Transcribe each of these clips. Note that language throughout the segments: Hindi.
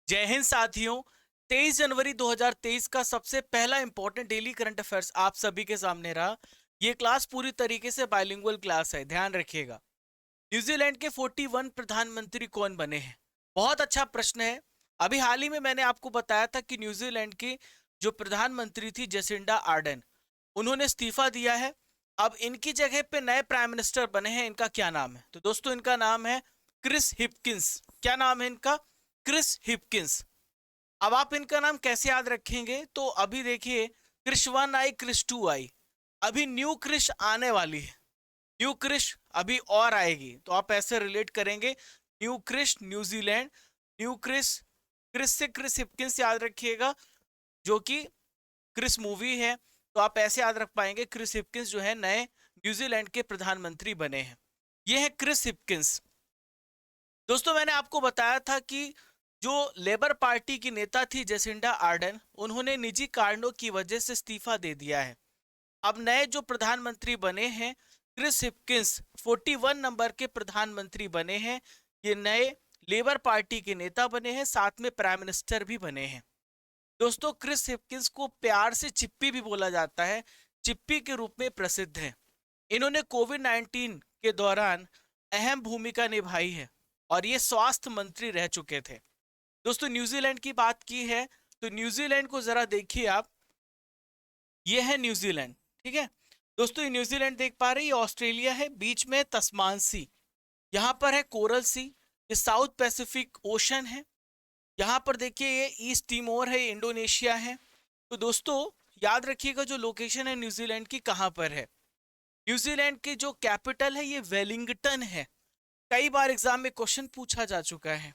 जय हिंद साथियों। 23 जनवरी 2023 का सबसे पहला इंपॉर्टेंट डेली करंट अफेयर्स आप सभी के सामने रहा। ये क्लास पूरी तरीके से बाइलिंगुअल क्लास है, ध्यान रखिएगा। न्यूजीलैंड के 41 प्रधानमंत्री कौन बने हैं? बहुत अच्छा प्रश्न है। अभी हाल ही में मैंने आपको बताया था कि न्यूजीलैंड की जो प्रधानमंत्री थी जेसिंडा आर्डन, उन्होंने इस्तीफा दिया है। अब इनकी जगह पे नए प्राइम मिनिस्टर बने हैं। इनका क्या नाम है? तो दोस्तों इनका नाम है क्रिस हिपकिंस। क्या नाम है इनका? Chris Hipkins. अब आप इनका नाम कैसे याद रखेंगे? तो अभी देखिए, क्रिश 1 आई, क्रिश 2 आई, अभी न्यू क्रिश आने वाली है। न्यू क्रिश अभी और आएगी, तो आप ऐसे रिलेट करेंगे। New Krish New Zealand, new Krish, Chris से क्रिस हिपकिंस याद रखिएगा, जो कि क्रिस मूवी है। तो आप ऐसे याद रख पाएंगे, क्रिस हिपकिंस जो है नए न्यूजीलैंड के प्रधानमंत्री बने हैं। ये है क्रिस हिपकिंस। दोस्तों मैंने आपको बताया था कि जो लेबर पार्टी की नेता थी जेसिंडा आर्डन, उन्होंने निजी कारणों की वजह से इस्तीफा दे दिया है। अब नए जो प्रधानमंत्री बने हैं, क्रिस हिपकिंस 41 नंबर के प्रधानमंत्री बने हैं। ये नए लेबर पार्टी के नेता बने हैं, साथ में प्राइम मिनिस्टर भी बने हैं। दोस्तों क्रिस हिपकिंस को प्यार से चिप्पी भी बोला जाता है, चिप्पी के रूप में प्रसिद्ध है। इन्होंने कोविड 19 के दौरान अहम भूमिका निभाई है और ये स्वास्थ्य मंत्री रह चुके थे। दोस्तों न्यूजीलैंड की बात की है, तो न्यूजीलैंड को जरा देखिए आप। ये है न्यूजीलैंड, ठीक है। दोस्तों ये न्यूजीलैंड देख पा रहे हैं, ये ऑस्ट्रेलिया है, बीच में तस्मान सी, यहाँ पर है कोरल सी, ये साउथ पैसिफिक ओशन है। यहाँ पर देखिए ये ईस्ट टिमोर है, इंडोनेशिया है। तो दोस्तों याद रखिएगा जो लोकेशन है न्यूजीलैंड की कहाँ पर है। न्यूजीलैंड की जो कैपिटल है ये वेलिंगटन है। कई बार एग्जाम में क्वेश्चन पूछा जा चुका है।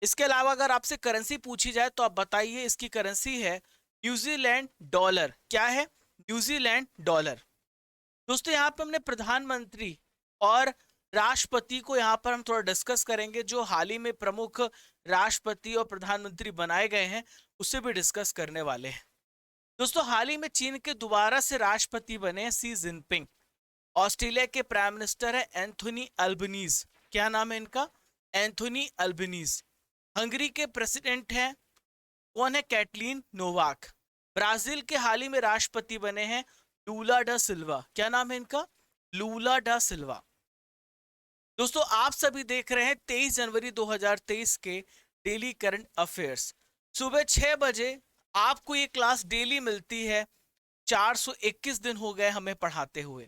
इसके अलावा अगर आपसे करेंसी पूछी जाए तो आप बताइए, इसकी करेंसी है न्यूजीलैंड डॉलर। क्या है? New Zealand dollar. दोस्तों यहाँ पे हमने प्रधानमंत्री और राष्ट्रपति को यहाँ पर हम थोड़ा डिस्कस करेंगे। जो हाल ही में प्रमुख राष्ट्रपति और प्रधानमंत्री बनाए गए हैं उससे भी डिस्कस करने वाले हैं। दोस्तों हाल ही में चीन के दोबारा से राष्ट्रपति बने हैं सी जिनपिंग। ऑस्ट्रेलिया के प्राइम मिनिस्टर है एंथोनी अल्बनीज। क्या नाम है इनका? Anthony Albanese. हंगरी के प्रेसिडेंट हैं, कौन है? Catelyn Novak. ब्राजील के हाल ही में राष्ट्रपति बने हैं लूला डा सिल्वा। क्या नाम है इनका? लूला डा सिल्वा। दोस्तों आप सभी देख रहे हैं 23 जनवरी 2023 के डेली करंट अफेयर्स। सुबह 6 बजे आपको ये क्लास डेली मिलती है। 421 दिन हो गए हमें पढ़ाते हुए।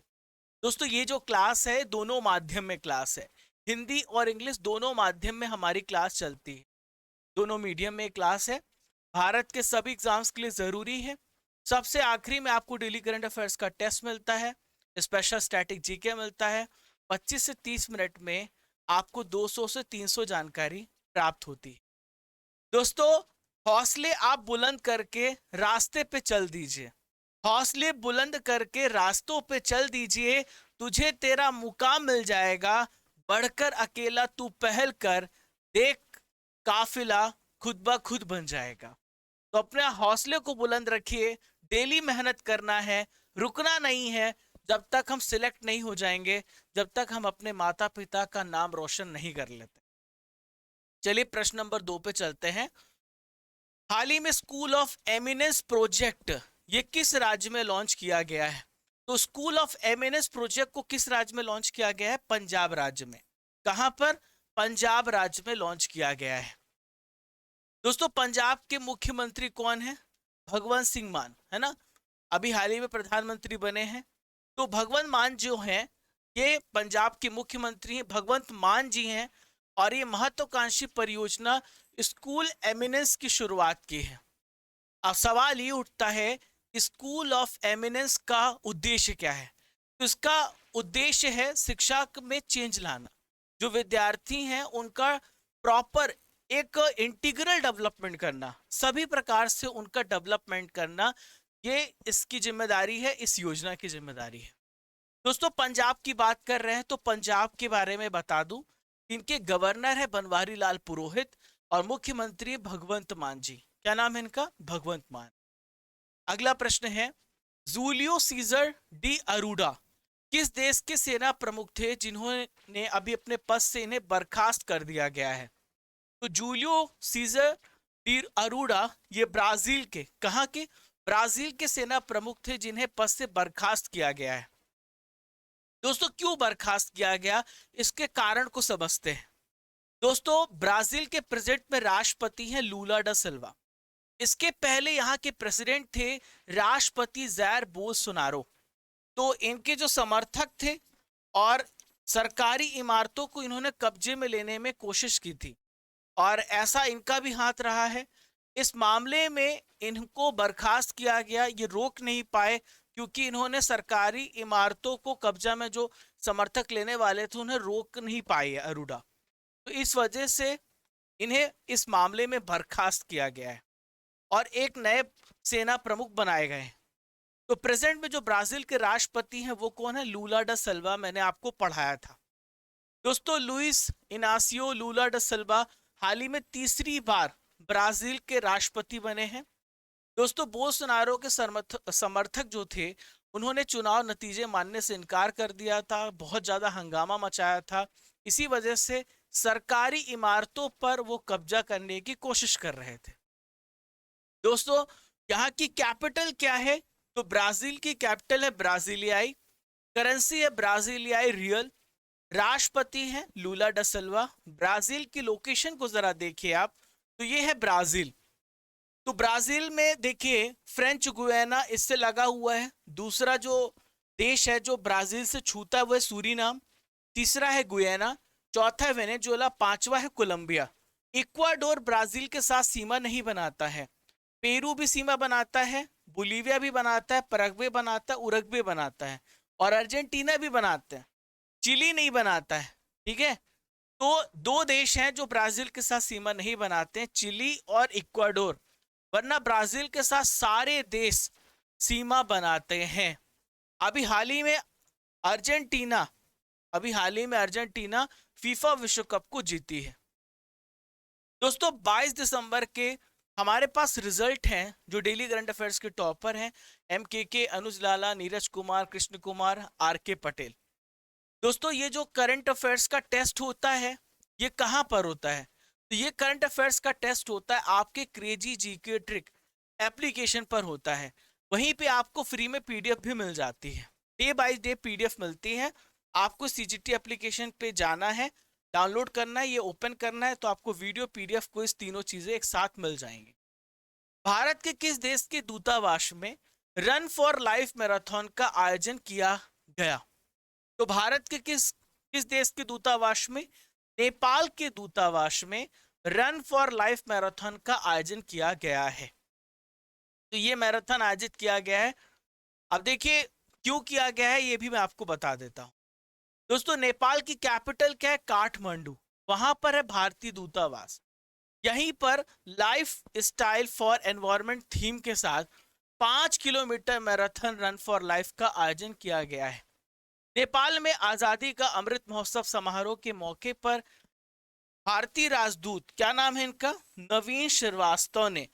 दोस्तों ये जो क्लास है दोनों माध्यम में क्लास है, हिंदी और इंग्लिश दोनों माध्यम में हमारी क्लास चलती है। दोनों मीडियम में क्लास है। भारत के सभी एग्जाम्स के लिए जरूरी है। सबसे आखिरी में आपको डेली करंट अफेयर्स का टेस्ट मिलता है, स्पेशल स्टैटिक जीके मिलता है। 25 से 30 मिनट में आपको 200 से 300 जानकारी प्राप्त होती है। दोस्तों हौसले आप बुलंद करके रास्ते पे चल दीजिए, हौसले बुलंद करके रास्तों पे चल दीजिए, तुझे तेरा मुकाम मिल जाएगा। बढ़कर अकेला तू पहल कर, देख काफिला खुद ब खुद बन जाएगा। तो अपने हौसले को बुलंद रखिए, डेली मेहनत करना है, रुकना नहीं है। जब तक हम सिलेक्ट नहीं हो जाएंगे, जब तक हम अपने माता पिता का नाम रोशन नहीं कर लेते। चलिए प्रश्न नंबर 2 पे चलते हैं। हाल ही में स्कूल ऑफ एमिनेंस प्रोजेक्ट ये किस राज्य में लॉन्च किया गया है? तो स्कूल ऑफ एमिनेंस प्रोजेक्ट को किस राज्य में लॉन्च किया गया है? पंजाब राज्य में। कहां पर? पंजाब राज्य में लॉन्च किया गया है। दोस्तों पंजाब के मुख्यमंत्री कौन है? भगवंत सिंह मान, है ना। अभी हाल ही में प्रधानमंत्री बने हैं। तो भगवंत मान जो हैं ये पंजाब के मुख्यमंत्री हैं, भगवंत मान जी हैं। और ये महत्वाकांक्षी परियोजना स्कूल एमिनेंस की शुरुआत की है। अब सवाल ये उठता है स्कूल ऑफ एमिनेंस का उद्देश्य क्या है? तो इसका उद्देश्य है शिक्षा में चेंज लाना। जो विद्यार्थी हैं उनका प्रॉपर एक इंटीग्रल डेवलपमेंट करना, सभी प्रकार से उनका डेवलपमेंट करना, ये इसकी जिम्मेदारी है, इस योजना की जिम्मेदारी है। दोस्तों पंजाब की बात कर रहे हैं तो पंजाब के बारे में बता दूं, इनके गवर्नर है बनवारी लाल पुरोहित और मुख्यमंत्री भगवंत मान जी। क्या नाम है इनका? भगवंत मान। अगला प्रश्न है, जूलियो सीजर डी अरूडा किस देश के सेना प्रमुख थे जिन्होंने अभी अपने पद से इन्हें बर्खास्त कर दिया गया है? तो जूलियो सीजर डी अरोड़ा ये ब्राजील के, कहां के? ब्राजील के सेना प्रमुख थे जिन्हें पद से बर्खास्त किया गया है। दोस्तों क्यों बर्खास्त किया गया, इसके कारण को समझते हैं। दोस्तों ब्राजील के प्रेसिडेंट में राष्ट्रपति हैं लूला डा सिल्वा। इसके पहले यहाँ के प्रेसिडेंट थे राष्ट्रपति जैर बोल्सोनारो। तो इनके जो समर्थक थे और सरकारी इमारतों को इन्होंने कब्जे में लेने में कोशिश की थी और ऐसा इनका भी हाथ रहा है। इस मामले में इनको बर्खास्त किया गया, ये रोक नहीं पाए क्योंकि इन्होंने सरकारी इमारतों को कब्जा में जो समर्थक लेने वाले थे उन्हें रोक नहीं पाए अरोड़ा। तो इस वजह से इन्हें इस मामले में बर्खास्त किया गया है और एक नए सेना प्रमुख बनाए गए हैं। तो प्रेजेंट में जो ब्राजील के राष्ट्रपति हैं वो कौन है? लूला डा सिल्वा, मैंने आपको पढ़ाया था। दोस्तों लुइस इनासियो लूला डा सिल्वा हाल ही में तीसरी बार ब्राजील के राष्ट्रपति बने हैं। दोस्तों बोल्सोनारो के समर्थक जो थे उन्होंने चुनाव नतीजे मानने से इनकार कर दिया था, बहुत ज्यादा हंगामा मचाया था। इसी वजह से सरकारी इमारतों पर वो कब्जा करने की कोशिश कर रहे थे। दोस्तों यहाँ की कैपिटल क्या है? तो ब्राजील की कैपिटल है ब्राजीलियाई, करेंसी है ब्राजीलियाई रियल, राष्ट्रपति है लूला डा सिल्वा। ब्राजील की लोकेशन को जरा देखिए आप, तो ये है ब्राजील। तो ब्राजील में देखिए फ्रेंच गुयाना इससे लगा हुआ है। दूसरा जो देश है जो ब्राजील से छूता है वो है सूरीनाम, तीसरा है गुयाना, चौथा है वेनेजुएला, पांचवा है कोलंबिया। इक्वाडोर ब्राजील के साथ सीमा नहीं बनाता है, पेरू भी सीमा बनाता है, बोलीविया भी बनाता है, पैराग्वे बनाता है, उरुग्वे बनाता है और अर्जेंटीना भी बनाता है, चिली नहीं बनाता है। ठीक है, तो दो देश हैं जो ब्राजील के साथ सीमा नहीं बनाते हैं, चिली और इक्वाडोर, वरना ब्राजील के साथ सारे देश सीमा बनाते हैं। अभी हाल ही में अर्जेंटीना फीफा विश्व कप को जीती है। दोस्तों 22 दिसंबर के हमारे पास रिजल्ट हैं जो डेली करंट अफेयर्स के टॉपर हैं, MKK, अनुज लाला, नीरज कुमार, कृष्ण कुमार, RK पटेल। दोस्तों ये जो करंट अफेयर्स का टेस्ट होता है ये कहां पर होता है? तो ये करंट अफेयर्स का टेस्ट होता है आपके क्रेजी जीके ट्रिक एप्लीकेशन पर होता है। वहीं पे आपको फ्री में PDF भी मिल जाती है, डे बाय डे PDF मिलती है। आपको CGT एप्लीकेशन पे जाना है, डाउनलोड करना है, ये ओपन करना है, तो आपको वीडियो PDF को इस तीनों चीजें एक साथ मिल जाएंगी। भारत के किस देश के दूतावास में रन फॉर लाइफ मैराथन का आयोजन किया गया? तो भारत के किस देश के दूतावास में? नेपाल के दूतावास में रन फॉर लाइफ मैराथन का आयोजन किया गया है। तो ये मैराथन आयोजित किया गया है। अब देखिए क्यों किया गया है ये भी मैं आपको बता देता हूं। दोस्तों नेपाल की कैपिटल क्या है? काठमांडू, वहां पर है भारतीय दूतावास। यहीं पर life style for environment theme के साथ 5 kilometre marathon run for life का आयोजन किया गया है। नेपाल में आजादी का अमृत महोत्सव समारोह के मौके पर भारतीय राजदूत, क्या नाम है इनका? नवीन श्रीवास्तव ने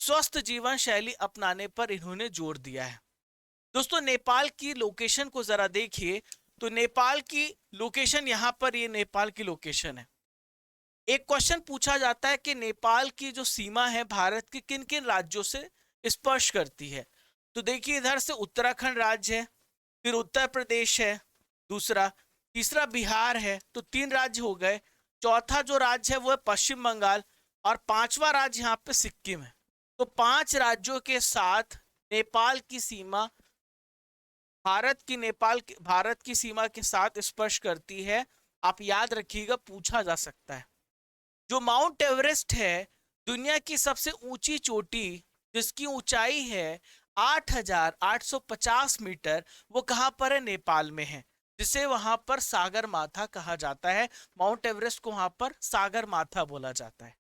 स्वस्थ जीवन शैली अपनाने पर इन्होंने जोर दिया है। दोस्तों नेपाल की लोकेशन को जरा देखिए, तो नेपाल की लोकेशन यहाँ पर, ये नेपाल की लोकेशन है। एक क्वेश्चन पूछा जाता है कि नेपाल की जो सीमा है भारत के किन किन राज्यों से स्पर्श करती है? तो देखिए इधर से उत्तराखंड राज्य है, फिर उत्तर प्रदेश है दूसरा, तीसरा बिहार है, तो 3 राज्य हो गए। चौथा जो राज्य है वो है पश्चिम बंगाल और 5वां राज्य यहाँ पे सिक्किम है। तो 5 राज्यों के साथ नेपाल की सीमा भारत की सीमा के साथ स्पर्श करती है। आप याद रखिएगा, पूछा जा सकता है। जो माउंट एवरेस्ट है दुनिया की सबसे ऊंची चोटी, जिसकी ऊंचाई है 8,850 मीटर, वो कहां पर है? नेपाल में है, जिसे वहां पर सागर माथा कहा जाता है। माउंट एवरेस्ट को वहां पर सागर माथा बोला जाता है।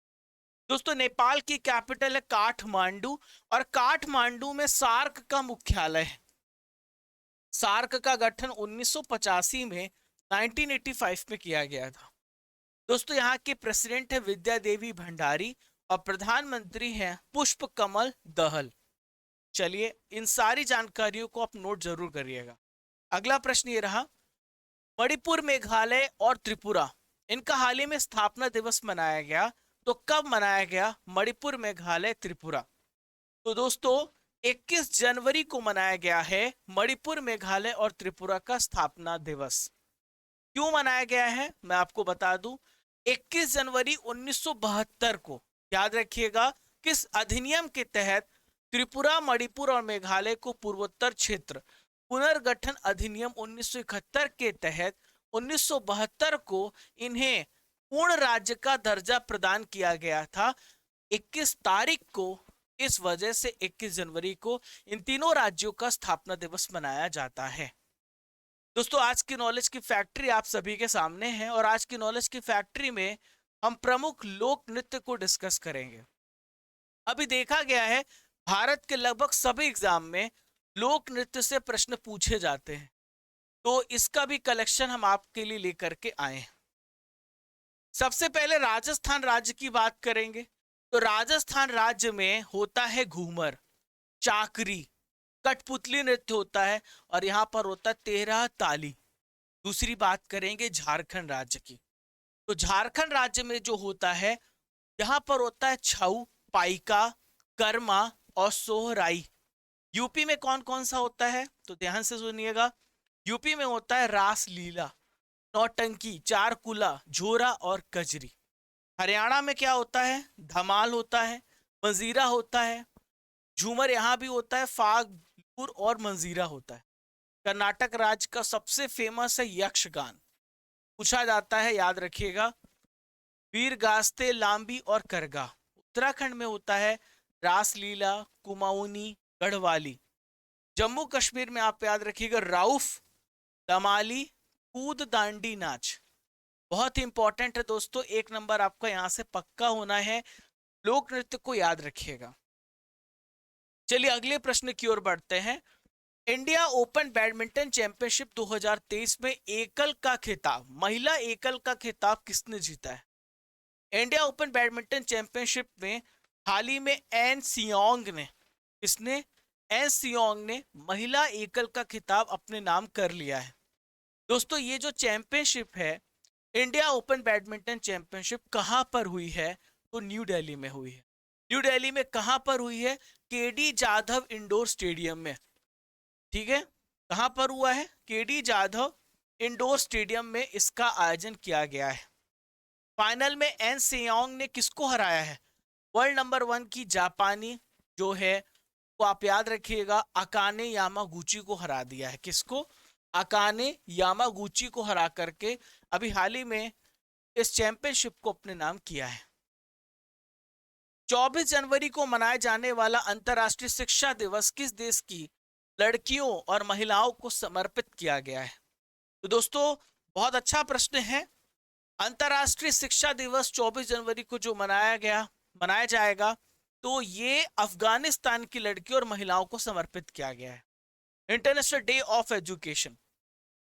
दोस्तों नेपाल की कैपिटल है काठमांडू और काठमांडू में सार्क का मुख्यालय है। सार्क का गठन 1985 में 1985 में किया गया था। दोस्तों यहाँ के प्रेसिडेंट है विद्या देवी भंडारी और प्रधानमंत्री हैं पुष्प कमल दहल। चलिए इन सारी जानकारियों को आप नोट जरूर करिएगा। अगला प्रश्न ये रहा, मणिपुर, मेघालय और त्रिपुरा, इनका हाल ही में स्थापना दिवस मनाया गया, तो कब मनाया गया? मणिपुर, मेघालय, त्रिपुरा। तो दोस्तों 21 जनवरी को मनाया गया है मणिपुर, मेघालय और त्रिपुरा का स्थापना दिवस। क्यों मनाया गया है मैं आपको बता दूं। 21 जनवरी 1972 को, याद रखिएगा, किस अधिनियम के तहत त्रिपुरा, मणिपुर और मेघालय को पूर्वोत्तर क्षेत्र पुनर्गठन अधिनियम 1971 के तहत 1972 को इन्हें पूर्ण राज्य का दर्जा प्रदान किया गया था 21 तारीख को। इस वजह से 21 जनवरी को इन तीनों राज्यों का स्थापना दिवस मनाया जाता है। दोस्तों आज की नॉलेज की फैक्ट्री आप सभी के सामने है और आज की नॉलेज की फैक्ट्री में हम प्रमुख लोक नृत्य को डिस्कस करेंगे। अभी देखा गया है भारत के लगभग सभी एग्जाम में लोक नृत्य से प्रश्न पूछे जाते हैं, तो इसका भी कलेक्शन हम आपके लिए लेकर के आए हैं। सबसे पहले राजस्थान राज्य की बात करेंगे। तो राजस्थान राज्य में होता है घूमर, चाकरी, कठपुतली नृत्य होता है और यहाँ पर होता है 13 ताली। दूसरी बात करेंगे झारखंड राज्य की। तो झारखंड राज्य में जो होता है यहाँ पर होता है छऊ, पाइका, कर्मा और सोहराई। यूपी में कौन कौन सा होता है तो ध्यान से सुनिएगा। यूपी में होता है रास लीला, नौटंकी, चारकुला, झोरा और कजरी। हरियाणा में क्या होता है? धमाल होता है, मंजीरा होता है, झूमर यहाँ भी होता है, फाग और मंजीरा होता है। कर्नाटक राज्य का सबसे फेमस है यक्षगान, पूछा जाता है, याद रखिएगा, वीरगास्ते, लांबी और करगा। उत्तराखंड में होता है रासलीला, कुमाऊनी, गढ़वाली। जम्मू कश्मीर में आप याद रखिएगा राउफ, दमाली, कूद दांडी नाच। बहुत ही इंपॉर्टेंट है दोस्तों, 1 नंबर आपका यहां से पक्का होना है, लोक नृत्य को याद रखिएगा। चलिए अगले प्रश्न की ओर बढ़ते हैं। इंडिया ओपन बैडमिंटन चैंपियनशिप 2023 में एकल का खिताब, महिला एकल का खिताब किसने जीता है? इंडिया ओपन बैडमिंटन चैंपियनशिप में हाल ही में एन सियोंग ने, किसने? एन सियोंग ने महिला एकल का खिताब अपने नाम कर लिया है। दोस्तों ये जो चैंपियनशिप है, इंडिया ओपन बैडमिंटन चैंपियनशिप कहां पर हुई है? तो न्यू दिल्ली में हुई है। न्यू दिल्ली में कहां पर हुई है? केडी जाधव इंडोर स्टेडियम में। ठीक है, कहां पर हुआ है? केडी जाधव इंडोर स्टेडियम में इसका आयोजन किया गया है। फाइनल में एन सियोंग ने किसको हराया है? वर्ल्ड नंबर 1 की जापानी जो है वो आप याद रखिएगा अकाने यामागुची को हरा दिया है। किसको? अकाने यामागुची को हरा करके अभी हाल ही में इस चैंपियनशिप को अपने नाम किया है। 24 जनवरी को मनाए जाने वाला अंतर्राष्ट्रीय शिक्षा दिवस किस देश की लड़कियों और महिलाओं को समर्पित किया गया है? तो दोस्तों बहुत अच्छा प्रश्न है। अंतर्राष्ट्रीय शिक्षा दिवस 24 जनवरी को जो मनाया जाएगा तो ये अफगानिस्तान की लड़कियों और महिलाओं को समर्पित किया गया है। International day of education.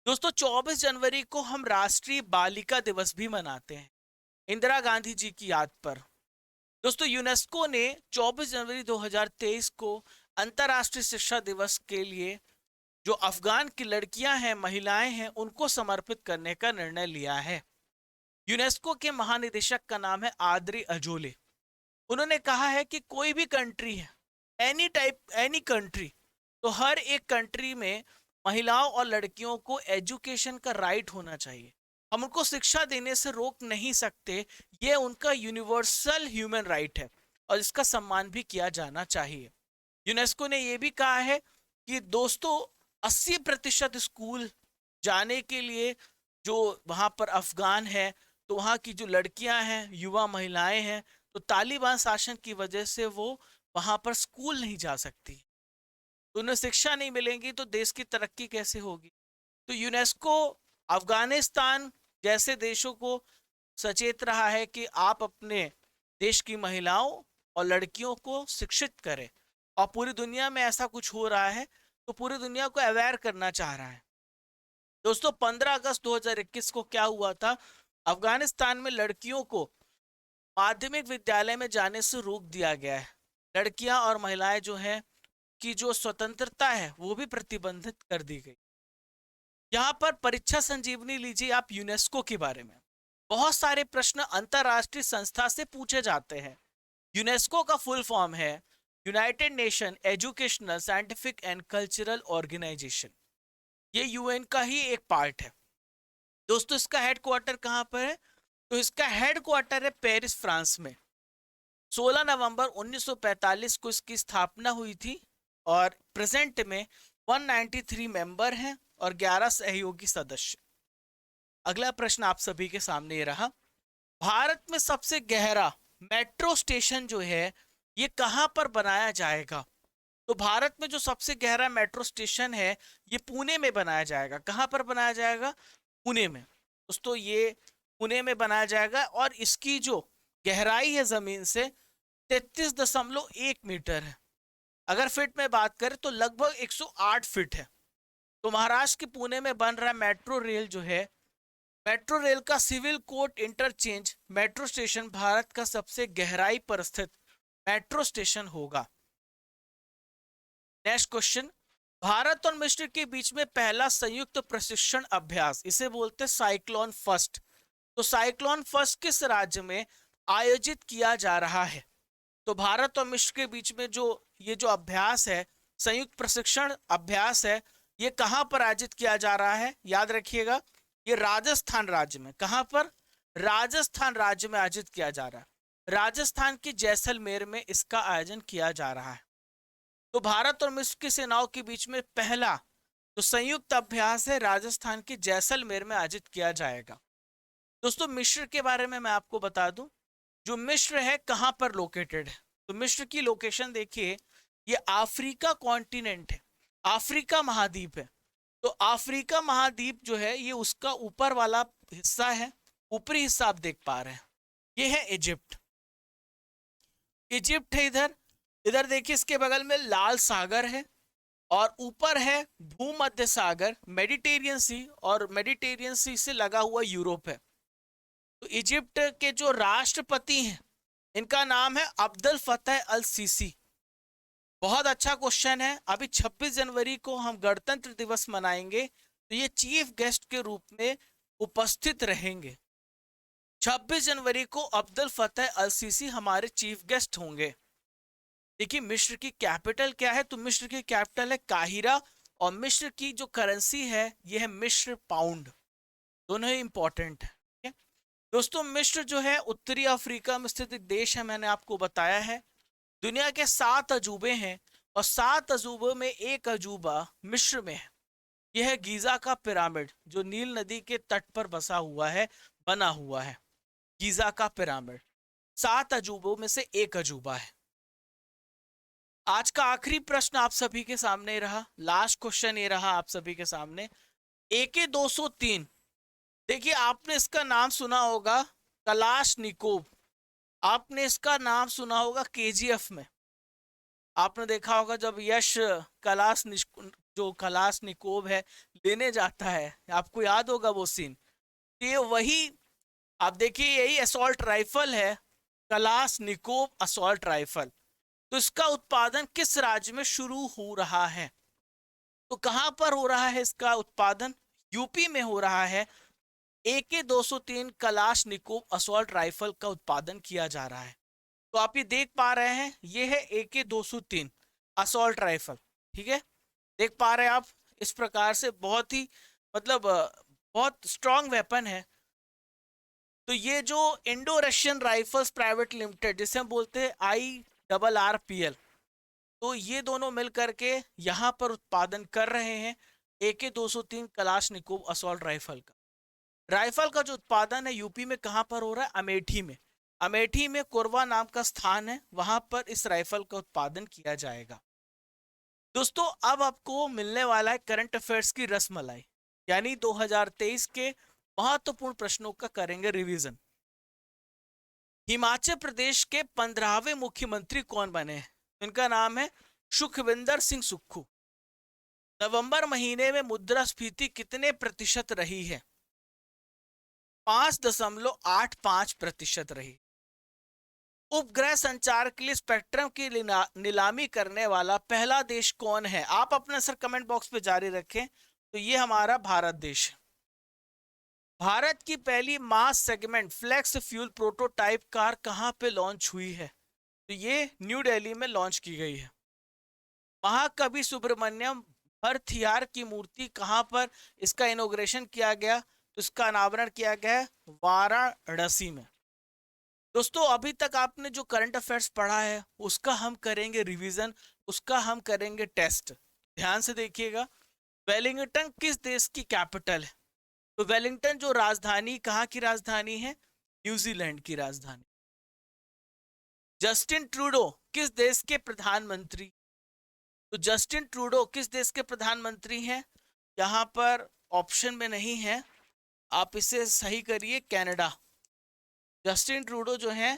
दोस्तों 24 जनवरी को हम राष्ट्रीय बालिका दिवस भी मनाते हैं, इंदिरा गांधी जी की याद पर। दोस्तों यूनेस्को ने 24 जनवरी 2023 को अंतर्राष्ट्रीय शिक्षा दिवस के लिए जो अफगान की लड़कियां हैं, महिलाएं हैं, उनको समर्पित करने का निर्णय लिया है। यूनेस्को के महानिदेशक का नाम है आद्री अजोले। उन्होंने कहा है कि कोई भी कंट्री है, एनी कंट्री, तो हर एक कंट्री में महिलाओं और लड़कियों को एजुकेशन का राइट होना चाहिए। हम उनको शिक्षा देने से रोक नहीं सकते, ये उनका यूनिवर्सल ह्यूमन राइट है और इसका सम्मान भी किया जाना चाहिए। यूनेस्को ने यह भी कहा है कि दोस्तों 80% स्कूल जाने के लिए जो वहां पर अफगान है, तो वहां की जो लड़कियां हैं, युवा महिलाएं हैं, तो तालिबान शासन की वजह से वो वहां पर स्कूल नहीं जा सकती, तो उन्हें शिक्षा नहीं मिलेगी तो देश की तरक्की कैसे होगी। तो यूनेस्को अफगानिस्तान जैसे देशों को सचेत रहा है कि आप अपने देश की महिलाओं और लड़कियों को शिक्षित करें, और पूरी दुनिया में ऐसा कुछ हो रहा है तो पूरी दुनिया को अवेयर करना चाह रहा है। दोस्तों 15 अगस्त 2021 को क्या हुआ था? अफगानिस्तान में लड़कियों को माध्यमिक विद्यालय में जाने से रोक दिया गया है। लड़कियां और महिलाएं जो हैं की जो स्वतंत्रता है वो भी प्रतिबंधित कर दी गई। यहाँ पर परीक्षा संजीवनी लीजिए आप यूनेस्को के बारे में। बहुत सारे प्रश्न अंतरराष्ट्रीय संस्था से पूछे जाते हैं। यूनेस्को का फुल फॉर्म है United Nation Educational Scientific and Cultural Organization. ये यूएन का ही एक पार्ट है। दोस्तों इसका हेडक्वार्टर कहाँ पर है? तो इसका हेडक्वार्टर है पेरिस, फ्रांस में। 16 नवंबर 1945 को इसकी स्थापना हुई थी और प्रेजेंट में 193 मेंबर हैं और 11 सहयोगी सदस्य। अगला प्रश्न आप सभी के सामने ये रहा, भारत में सबसे गहरा मेट्रो स्टेशन जो है ये कहां पर बनाया जाएगा? तो भारत में जो सबसे गहरा मेट्रो स्टेशन है ये पुणे में बनाया जाएगा। कहां पर बनाया जाएगा? पुणे में। दोस्तों ये पुणे में बनाया जाएगा और इसकी जो गहराई है जमीन से 33.1 मीटर है। अगर फीट में बात करें तो लगभग 108 फीट है। तो महाराष्ट्र के पुणे में बन रहा मेट्रो रेल जो है, मेट्रो रेल का civil court interchange metro station Bharat का सबसे गहराई पर स्थित मेट्रो स्टेशन होगा। नेक्स्ट क्वेश्चन, भारत और मिस्र के बीच में पहला संयुक्त प्रशिक्षण अभ्यास, इसे बोलते हैं साइक्लोन फर्स्ट। तो साइक्लोन फर्स्ट किस राज्य में आयोजित किया जा रहा है? तो भारत और मिस्र के बीच में ये जो अभ्यास है, संयुक्त प्रशिक्षण अभ्यास है, ये कहां पर आयोजित किया जा रहा है? याद रखिएगा ये राजस्थान राज्य में। कहां पर? राजस्थान राज्य में आयोजित किया जा रहा है। राजस्थान के जैसलमेर में इसका आयोजन किया जा रहा है। तो भारत और मिस्र की सेनाओं के बीच में पहला जो संयुक्त अभ्यास है राजस्थान के जैसलमेर में आयोजित किया जाएगा। दोस्तों मिस्र के बारे में मैं आपको बता दूं, जो मिस्र है कहां पर लोकेटेड है? तो मिस्र की लोकेशन देखिए, ये अफ्रीका कॉन्टिनेंट है, अफ्रीका महाद्वीप है। तो अफ्रीका महाद्वीप जो है ये उसका ऊपर वाला हिस्सा है, ऊपरी हिस्सा आप देख पा रहे हैं, ये है इजिप्ट। इजिप्ट है इधर, इधर देखिए इसके बगल में लाल सागर है और ऊपर है भूमध्य सागर, मेडिटेरियन सी, और मेडिटेरियन सी से लगा हुआ यूरोप है। तो इजिप्ट के जो राष्ट्रपति हैं इनका नाम है अब्दुल फतेह अल सीसी। बहुत अच्छा क्वेश्चन है। अभी 26 जनवरी को हम गणतंत्र दिवस मनाएंगे, तो ये चीफ गेस्ट के रूप में उपस्थित रहेंगे। 26 जनवरी को अब्दुल फतेह अल सीसी हमारे चीफ गेस्ट होंगे। देखिए मिस्र की कैपिटल क्या है? तो मिस्र की कैपिटल है काहिरा और मिस्र की जो करेंसी है ये है मिस्र पाउंड। दोनों ही इंपॉर्टेंट है। दोस्तों मिस्र जो है उत्तरी अफ्रीका में स्थित एक देश है, मैंने आपको बताया है। दुनिया के 7 अजूबे हैं और 7 अजूबों में एक अजूबा मिस्र में है। यह है गीजा का पिरामिड जो नील नदी के तट पर बसा हुआ है, बना हुआ है। गीजा का पिरामिड 7 अजूबों में से एक अजूबा है। आज का आखिरी प्रश्न आप सभी के सामने रहा, लास्ट क्वेश्चन ये रहा आप सभी के सामने। AK 203, देखिए आपने इसका नाम सुना होगा कलाशनिकोव, आपने इसका नाम सुना होगा KGF में। आपने देखा होगा जब यश जो कलाशनिकोव है लेने जाता है, आपको याद होगा वो सीन। ये वही आप देखिए यही असॉल्ट राइफल है, कलाशनिकोव असॉल्ट राइफल। तो इसका उत्पादन किस राज्य में शुरू हो रहा है? तो कहां पर हो रहा है इसका उत्पादन? यूपी में हो रहा है। AK 203 कलाशनिकोव असॉल्ट राइफल का उत्पादन किया जा रहा है। तो आप ये देख पा रहे हैं, ये है AK 203 असॉल्ट राइफल, ठीक है, देख पा रहे हैं आप। इस प्रकार से बहुत ही मतलब बहुत स्ट्रॉन्ग वेपन है। तो ये जो Indo Russian rifles private limited जिसे हम बोलते हैं IRRPL, तो ये दोनों मिल करके यहाँ पर उत्पादन कर रहे हैं AK 203 कलाशनिकोव असॉल्ट राइफल का। राइफल का जो उत्पादन है यूपी में कहां पर हो रहा है? अमेठी में। अमेठी में कोरवा नाम का स्थान है, वहां पर इस राइफल का उत्पादन किया जाएगा। दोस्तों अब आपको मिलने वाला है करंट अफेयर्स की रसमलाई, यानी 2023 के महत्वपूर्ण प्रश्नों का करेंगे रिवीजन। हिमाचल प्रदेश के 15वें मुख्यमंत्री कौन बने हैं? इनका नाम है सुखविंदर सिंह सुक्खू। नवंबर महीने में मुद्रास्फीति कितने प्रतिशत रही है? 5.85% रही। उपग्रह संचार के लिए स्पेक्ट्रम की नीलामी करने वाला पहला देश कौन है? आप अपना आंसर कमेंट बॉक्स पे जारी रखें। तो ये हमारा भारत देश है। भारत की पहली mass segment flex fuel prototype car कहां पे लॉन्च हुई है? तो ये न्यू दिल्ली में लॉन्च की गई है। महाकवि सुब्रमण्यम भरथियार की मूर्ति कहां पर इसका इनॉग्रेशन किया गया? तो इसका अनावरण किया गया वाराणसी में। दोस्तों अभी तक आपने जो करंट अफेयर्स पढ़ा है उसका हम करेंगे रिवीजन, उसका हम करेंगे टेस्ट। ध्यान से देखिएगा। वेलिंगटन किस देश की कैपिटल है? तो वेलिंगटन जो राजधानी, कहाँ की राजधानी है? न्यूजीलैंड की राजधानी। जस्टिन ट्रूडो किस देश के प्रधानमंत्री? तो जस्टिन ट्रूडो किस देश के प्रधानमंत्री हैं? यहाँ पर ऑप्शन में नहीं है, आप इसे सही करिए, कनाडा। जस्टिन ट्रूडो जो है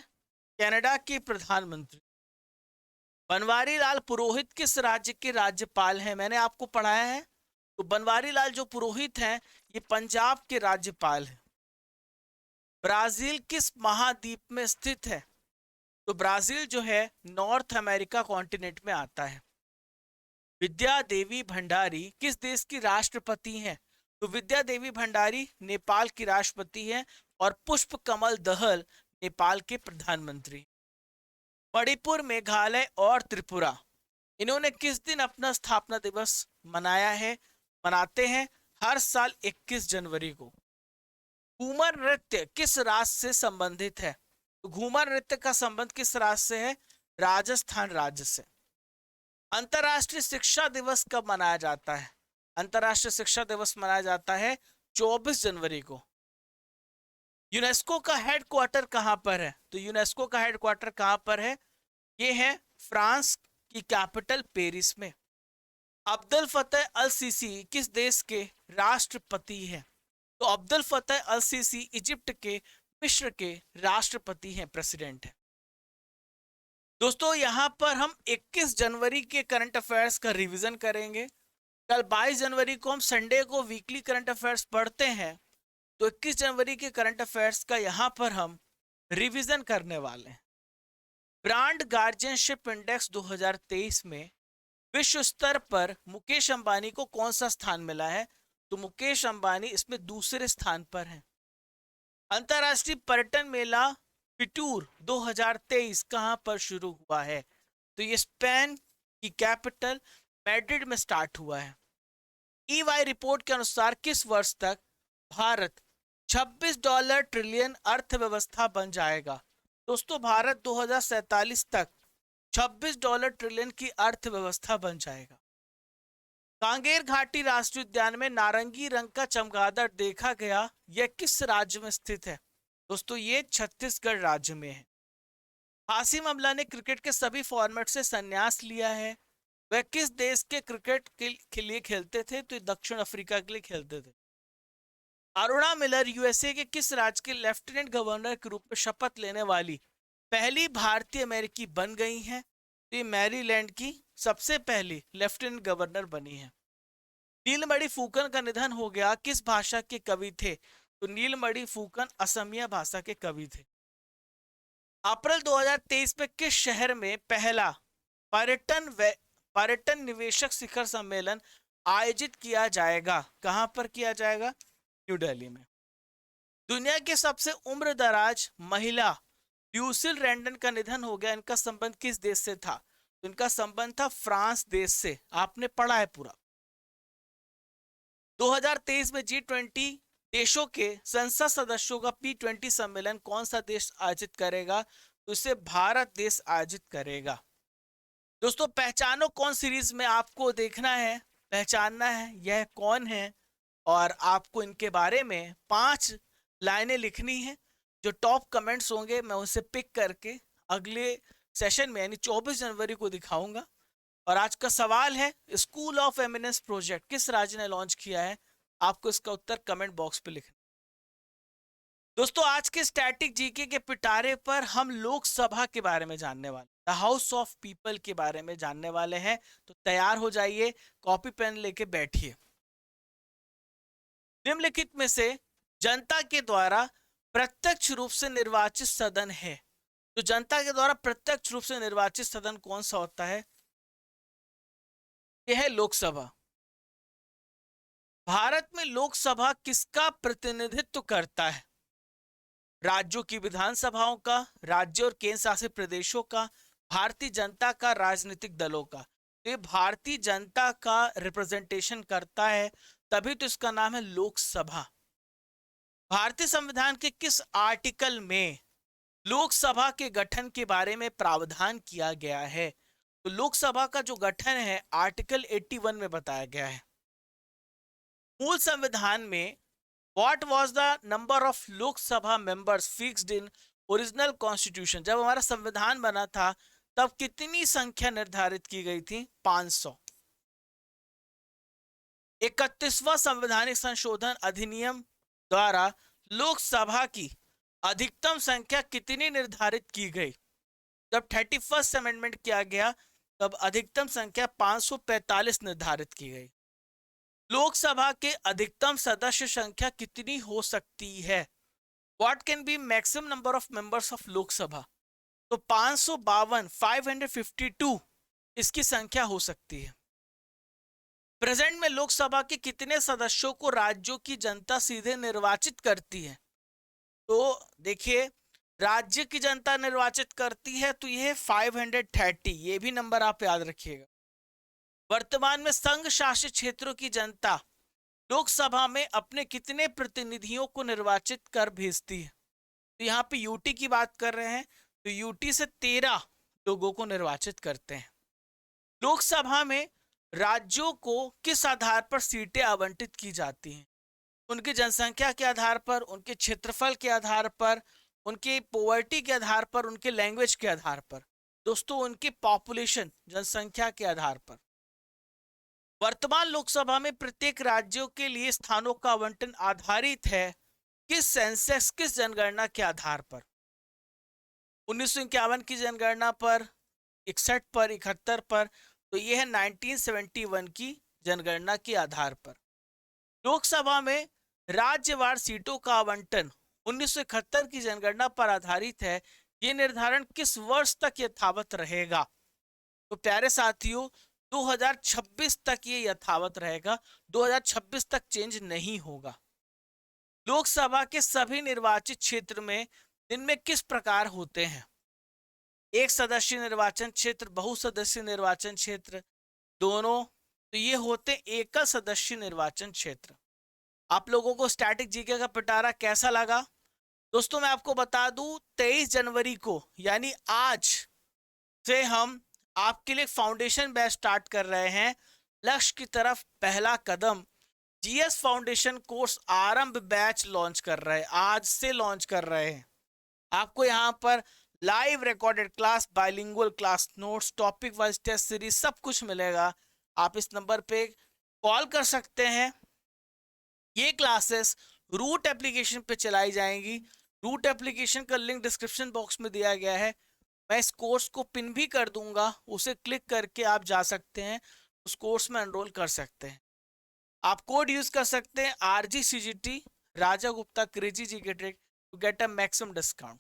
कनाडा के प्रधानमंत्री। बनवारी लाल पुरोहित किस राज्य के राज्यपाल हैं? मैंने आपको पढ़ाया है। तो बनवारी लाल जो पुरोहित हैं ये पंजाब के राज्यपाल हैं। ब्राजील किस महाद्वीप में स्थित है? तो ब्राजील जो है नॉर्थ अमेरिका कॉन्टिनेंट में आता है। विद्या देवी भंडारी किस देश की राष्ट्रपति हैं? तो विद्या देवी भंडारी नेपाल की राष्ट्रपति हैं और पुष्प कमल दहल नेपाल के प्रधानमंत्री। मणिपुर, मेघालय और त्रिपुरा, इन्होंने किस दिन अपना स्थापना दिवस मनाया है? मनाते हैं हर साल 21 जनवरी को। घूमर नृत्य किस राज्य से संबंधित है? तो घूमर नृत्य का संबंध किस राज्य से है? राजस्थान राज्य से। अंतरराष्ट्रीय शिक्षा दिवस कब मनाया जाता है? अंतरराष्ट्रीय शिक्षा दिवस मनाया जाता है 24 जनवरी को। यूनेस्को का हेडक्वार्टर कहां पर है? तो यूनेस्को का हेडक्वार्टर कहां पर है? ये है फ्रांस की कैपिटल पेरिस में। अब्दुल फतेह अल सीसी किस देश के राष्ट्रपति हैं? तो अब्दुल फतेह अल सीसी इजिप्ट के, मिस्र के राष्ट्रपति हैं, प्रेसिडेंट हैं। दोस्तों यहां पर हम 21 जनवरी के करंट अफेयर्स का रिवीजन करेंगे। कल 22 जनवरी को हम संडे को वीकली करंट अफेयर्स पढ़ते हैं, तो 21 जनवरी के करंट अफेयर्स का यहां पर हम रिवीजन करने वाले हैं। ब्रांड गार्जियनशिप इंडेक्स 2023 में विश्व स्तर पर मुकेश अंबानी को कौन सा स्थान मिला है? तो मुकेश अंबानी इसमें दूसरे स्थान पर हैं। अंतरराष्ट्रीय पर्यटन मेला फिटूर 2023 कहां पर शुरू हुआ है? तो ये स्पेन की कैपिटल मैड्रिड में स्टार्ट हुआ है। ईवाई रिपोर्ट के अनुसार किस वर्ष तक भारत $26 ट्रिलियन अर्थव्यवस्था बन जाएगा? दोस्तों भारत 2047 तक $26 ट्रिलियन की अर्थव्यवस्था बन जाएगा। कांगेर घाटी राष्ट्रीय उद्यान में नारंगी रंग का चमगादड़ देखा गया, यह किस राज्य में स्थित है? दोस्तों ये छत्तीसगढ़ राज्य में है। हाशिम अमला ने क्रिकेट के सभी फॉर्मेट से संन्यास लिया है। वह किस देश के क्रिकेट के लिए खेलते थे? तो दक्षिण अफ्रीका के लिए खेलते थे। अरुणा मिलर यूएसए के किस राज्य के लेफ्टिनेंट गवर्नर के रूप में शपथ लेने वाली पहली भारतीय अमेरिकी बन गई हैं? तो ये मैरीलैंड की सबसे पहली लेफ्टिनेंट गवर्नर बनी है। नीलमणि फूकन का निधन हो गया, किस भाषा के कवि थे? तो नीलमणि फूकन असमिया भाषा के कवि थे। अप्रैल 2023 में किस शहर में पहला पर्यटन निवेशक शिखर सम्मेलन आयोजित किया जाएगा? कहां पर किया जाएगा? न्यू दिल्ली में। दुनिया के सबसे उम्रदराज महिला ल्यूसिल रैंडन का निधन हो गया, इनका संबंध किस देश से था? तो इनका संबंध था फ्रांस देश से। आपने पढ़ा है पूरा। 2023 में G20 देशों के संसद सदस्यों का P20 सम्मेलन कौन सा देश आयोजित करेगा? तो इसे भारत देश आयोजित करेगा। दोस्तों पहचानो कौन सीरीज में आपको देखना है, पहचानना है यह कौन है, और आपको इनके बारे में 5 लाइनें लिखनी है। जो टॉप कमेंट्स होंगे मैं उसे पिक करके अगले सेशन में यानी 24 जनवरी को दिखाऊंगा। और आज का सवाल है, स्कूल ऑफ एमिनेंस प्रोजेक्ट किस राज्य ने लॉन्च किया है? आपको इसका उत्तर कमेंट बॉक्स पे लिखना। दोस्तों आज के स्टैटिक जीके के पिटारे पर हम लोकसभा के बारे में जानने वाले, द हाउस ऑफ पीपल के बारे में जानने वाले हैं। तो तैयार हो जाइए, कॉपी पेन लेके बैठिए। निम्नलिखित में से जनता के द्वारा प्रत्यक्ष रूप से निर्वाचित सदन है? तो जनता के द्वारा प्रत्यक्ष रूप से निर्वाचित सदन कौन सा होता है? यह है लोकसभा। भारत में लोकसभा किसका प्रतिनिधित्व करता है? राज्यों की विधानसभाओं का, राज्य और केंद्र शासित प्रदेशों का, भारतीय जनता का, राजनीतिक दलों का। तो ये भारतीय जनता का रिप्रेजेंटेशन करता है, तभी तो इसका नाम है लोकसभा। भारतीय संविधान के किस आर्टिकल में लोकसभा के गठन के बारे में प्रावधान किया गया है? तो लोकसभा का जो गठन है आर्टिकल 81 में बताया गया है। मूल संविधान में what was the number of Lok Sabha members fixed in original constitution? जब हमारा संविधान बना था तब कितनी संख्या निर्धारित की गई थी? 500। 31वां संवैधानिक संशोधन अधिनियम द्वारा लोकसभा की अधिकतम संख्या कितनी निर्धारित की गई? जब 31st अमेंडमेंट किया गया तब अधिकतम संख्या 545 निर्धारित की गई। लोकसभा के अधिकतम सदस्य संख्या कितनी हो सकती है? What can be maximum number of members of Lok Sabha? तो 552 552 इसकी संख्या हो सकती है। प्रेजेंट में लोकसभा के कितने सदस्यों को राज्यों की जनता सीधे निर्वाचित करती है? तो देखिए, राज्य की जनता निर्वाचित करती है तो यह 530, ये भी नंबर आप याद रखिएगा। वर्तमान में संघ शासित क्षेत्रों की जनता लोकसभा में अपने कितने प्रतिनिधियों को निर्वाचित कर भेजती है? तो यहाँ पे यूटी की बात कर रहे हैं, तो यूटी से 13 लोगों को निर्वाचित करते हैं। लोकसभा में राज्यों को किस आधार पर सीटें आवंटित की जाती हैं? उनकी जनसंख्या के आधार पर, उनके क्षेत्रफल के आधार पर, उनकी पॉवर्टी के आधार पर, उनके लैंग्वेज के आधार पर। दोस्तों, उनकी पॉपुलेशन, जनसंख्या के आधार पर। वर्तमान लोकसभा में प्रत्येक राज्यों के लिए स्थानों का आवंटन आधारित है किस सेंसस, किस जनगणना के आधार पर? 1951 की जनगणना पर, 61 पर, 71 पर, तो यह है 1971 की जनगणना के आधार पर। लोकसभा में राज्यवार सीटों का आवंटन 1971 की जनगणना पर आधारित है। यह निर्धारण किस वर्ष तक यथावत रहेगा? तो प्यारे साथियों, 2026 तक ये यथावत रहेगा, 2026 तक चेंज नहीं होगा। लोकसभा के सभी निर्वाचित क्षेत्र में इनमें किस प्रकार होते हैं? एक सदस्य निर्वाचन क्षेत्र, बहुसदस्य निर्वाचन क्षेत्र, दोनों। तो ये होते एकल सदस्य निर्वाचन क्षेत्र। आप लोगों को स्टैटिक जीके का पिटारा कैसा लगा? दोस्तों, मैं आपको बता दूं, 23 जनवरी को यानी आज से हम आपके लिए फाउंडेशन बैच स्टार्ट कर रहे हैं। लक्ष्य की तरफ पहला कदम, जीएस फाउंडेशन कोर्स आरंभ बैच लॉन्च कर रहे हैं, आज से लॉन्च कर रहे हैं। आपको यहाँ पर live recorded class, bilingual class notes, topic wise test series, सब कुछ मिलेगा। आप इस नंबर पे कॉल कर सकते हैं। ये क्लासेस रूट एप्लीकेशन पे चलाई जाएंगी। रूट एप्लीकेशन का लिंक डिस्क्रिप्शन बॉक्स में दिया गया है। मैं इस कोर्स को पिन भी कर दूंगा, उसे क्लिक करके आप जा सकते हैं, उस कोर्स में एनरोल कर सकते हैं। आप कोड यूज कर सकते हैं RGCGT, Raja Gupta crazy GK trick, to get a maximum discount.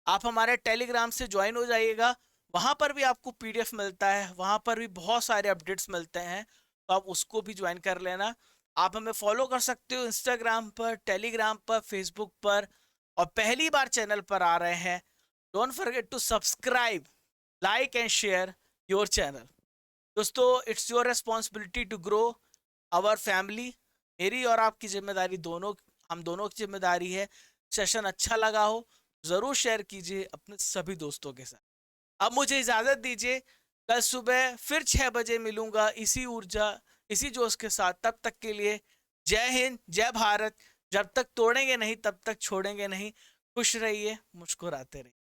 आप हमारे टेलीग्राम से ज्वाइन हो जाइएगा, वहां पर भी आपको PDF मिलता है, वहां पर भी बहुत सारे अपडेट्स मिलते हैं, तो आप उसको भी ज्वाइन कर लेना। आप हमें फॉलो कर सकते हो इंस्टाग्राम पर, टेलीग्राम पर, फेसबुक पर, और पहली बार चैनल पर आ रहे हैं, don't forget to subscribe, like and share your channel. दोस्तों, it's your responsibility to grow our family. मेरी और आपकी जिम्मेदारी, दोनों, हम दोनों की जिम्मेदारी है। सेशन अच्छा लगा हो जरूर शेयर कीजिए अपने सभी दोस्तों के साथ। अब मुझे इजाजत दीजिए, कल सुबह फिर 6 बजे मिलूंगा इसी ऊर्जा, इसी जोश के साथ। तब तक के लिए जय हिंद, जय भारत। जब तक तोड़ेंगे नहीं तब तक छोड़ेंगे नहीं। खुश रहिए, मुस्कुराते रहिए।